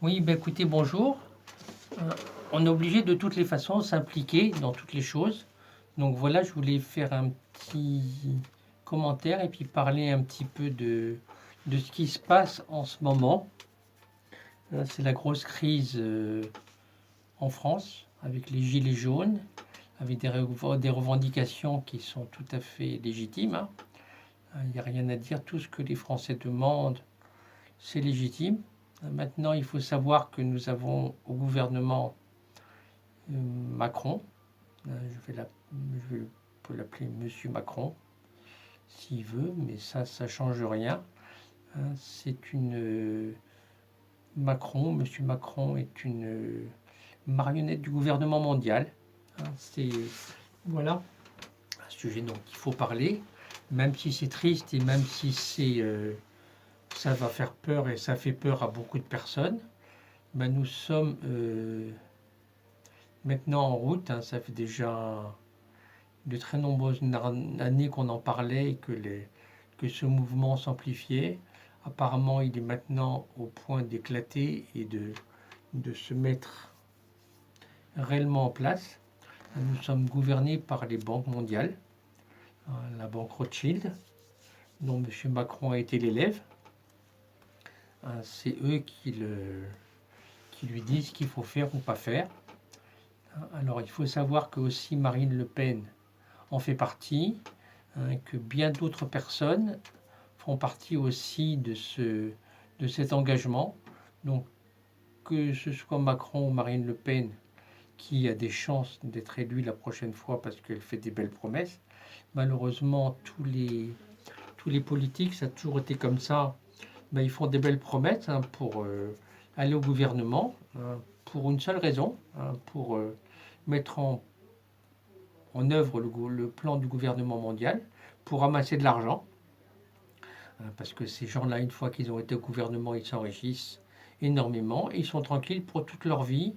Oui, ben écoutez, bonjour. Euh, on est obligé de toutes les façons de s'impliquer dans toutes les choses. Donc voilà, je voulais faire un petit commentaire et puis parler un petit peu de ce qui se passe en ce moment. C'est la grosse crise en France avec les gilets jaunes, avec des revendications qui sont tout à fait légitimes, hein. Il n'y a rien à dire, tout ce que les Français demandent, c'est légitime. Maintenant, il faut savoir que nous avons au gouvernement Macron. Je peux l'appeler Monsieur Macron s'il veut, mais ça change rien. C'est une Monsieur Macron est une marionnette du gouvernement mondial. C'est voilà un sujet dont il faut parler, même si c'est triste et même si ça va faire peur et ça fait peur à beaucoup de personnes. Ben, nous sommes maintenant en route, hein. Ça fait déjà de très nombreuses années qu'on en parlait et que ce mouvement s'amplifiait. Apparemment, il est maintenant au point d'éclater et de se mettre réellement en place. Nous sommes gouvernés par les banques mondiales, la banque Rothschild, dont M. Macron a été l'élève. C'est eux qui lui disent ce qu'il faut faire ou pas faire. Alors, il faut savoir que aussi Marine Le Pen en fait partie, que bien d'autres personnes font partie aussi de cet engagement. Donc, que ce soit Macron ou Marine Le Pen qui a des chances d'être élu la prochaine fois parce qu'elle fait des belles promesses, malheureusement, tous les politiques, ça a toujours été comme ça, ben, ils font des belles promesses, hein, pour aller au gouvernement, hein, pour une seule raison, hein, pour mettre en œuvre le plan du gouvernement mondial, pour ramasser de l'argent. Parce que ces gens-là, une fois qu'ils ont été au gouvernement, ils s'enrichissent énormément et ils sont tranquilles pour toute leur vie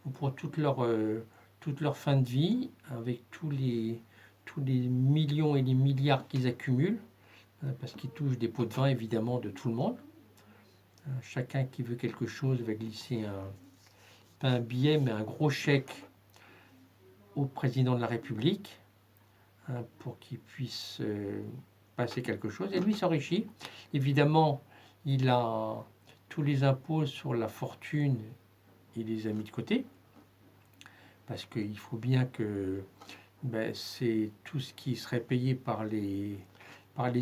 ou pour toute leur fin de vie, avec tous les millions et les milliards qu'ils accumulent, parce qu'ils touchent des pots de vin évidemment de tout le monde. Chacun qui veut quelque chose va glisser pas un billet, mais un gros chèque au président de la République, hein, pour qu'il puisse passer quelque chose. Et lui s'enrichit. Évidemment, il a tous les impôts sur la fortune, il les a mis de côté, parce qu'il faut bien que c'est tout ce qui serait payé par les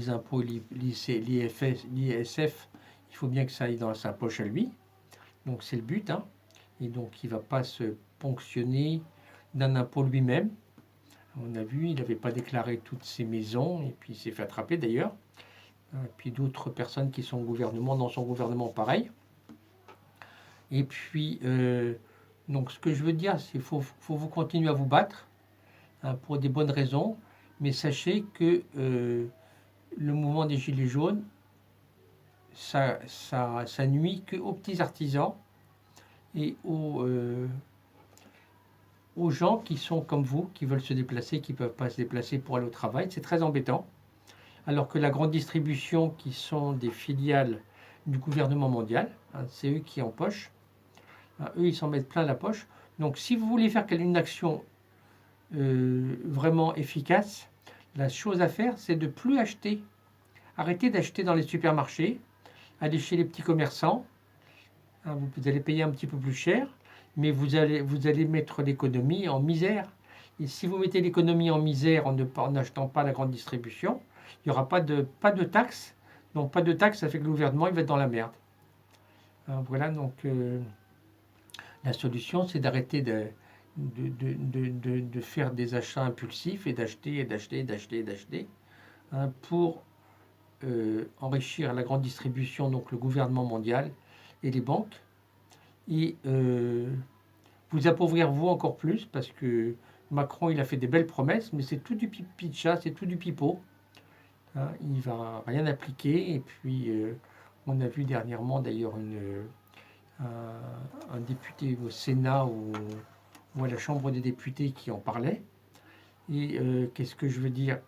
impôts, l'ISF, il faut bien que ça aille dans sa poche à lui. Donc c'est le but, hein. Et donc il ne va pas se ponctionner d'un impôt lui-même. On a vu, il n'avait pas déclaré toutes ses maisons, et puis il s'est fait attraper d'ailleurs. Et puis d'autres personnes qui sont au gouvernement, dans son gouvernement, pareil. Et puis, donc ce que je veux dire, c'est qu'il faut vous continuer à vous battre, hein, pour des bonnes raisons, mais sachez que le mouvement des Gilets jaunes, ça nuit qu'aux petits artisans et aux gens qui sont comme vous, qui veulent se déplacer, qui ne peuvent pas se déplacer pour aller au travail. C'est très embêtant. Alors que la grande distribution, qui sont des filiales du gouvernement mondial, hein, c'est eux qui empochent. Hein, eux, ils s'en mettent plein la poche. Donc, si vous voulez faire une action vraiment efficace, la chose à faire, c'est de plus acheter. Arrêtez d'acheter dans les supermarchés, allez chez les petits commerçants. Hein, vous allez payer un petit peu plus cher, mais vous allez mettre l'économie en misère. Et si vous mettez l'économie en misère en n'achetant pas la grande distribution, il n'y aura pas de taxes. Donc pas de taxes, ça fait que le gouvernement il va être dans la merde. Hein, voilà, donc la solution, c'est d'arrêter de faire des achats impulsifs et d'acheter, hein, pour enrichir la grande distribution, donc le gouvernement mondial et les banques, et vous appauvrir vous encore plus, parce que Macron, il a fait des belles promesses, mais c'est tout du pipi de chat, c'est tout du pipeau. Hein, il va rien appliquer. Et puis, on a vu dernièrement d'ailleurs un député au Sénat ou à la Chambre des députés qui en parlait. Et qu'est-ce que je veux dire?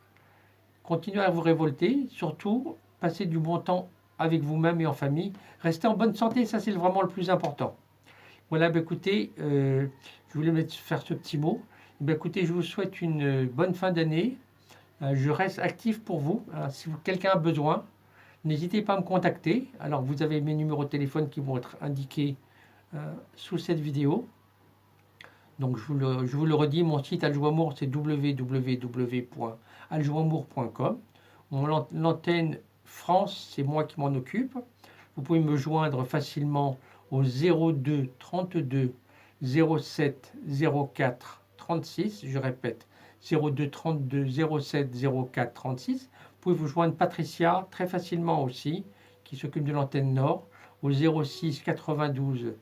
Continuez à vous révolter, surtout passez du bon temps avec vous-même et en famille. Restez en bonne santé, ça c'est vraiment le plus important. Voilà, ben écoutez, je voulais faire ce petit mot. Ben écoutez, je vous souhaite une bonne fin d'année. Je reste actif pour vous. Si quelqu'un a besoin, n'hésitez pas à me contacter. Alors, vous avez mes numéros de téléphone qui vont être indiqués sous cette vidéo. Donc, je vous le redis, mon site Aljoamour, c'est www.aljoamour.com. L'antenne France, c'est moi qui m'en occupe. Vous pouvez me joindre facilement au 02 32 07 04 36. Je répète, 02 32 07 04 36. Vous pouvez vous joindre Patricia très facilement aussi, qui s'occupe de l'antenne Nord, au 06 92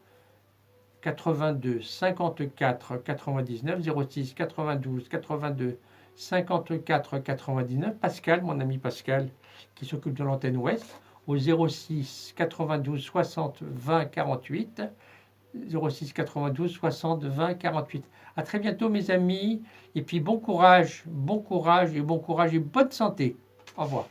82 54 99, 06 92 82 54 99. Pascal, mon ami Pascal, qui s'occupe de l'antenne Ouest, au 06 92 60 20 48. 06 92 60 20 48. À très bientôt mes amis, et puis bon courage et bonne santé. Au revoir.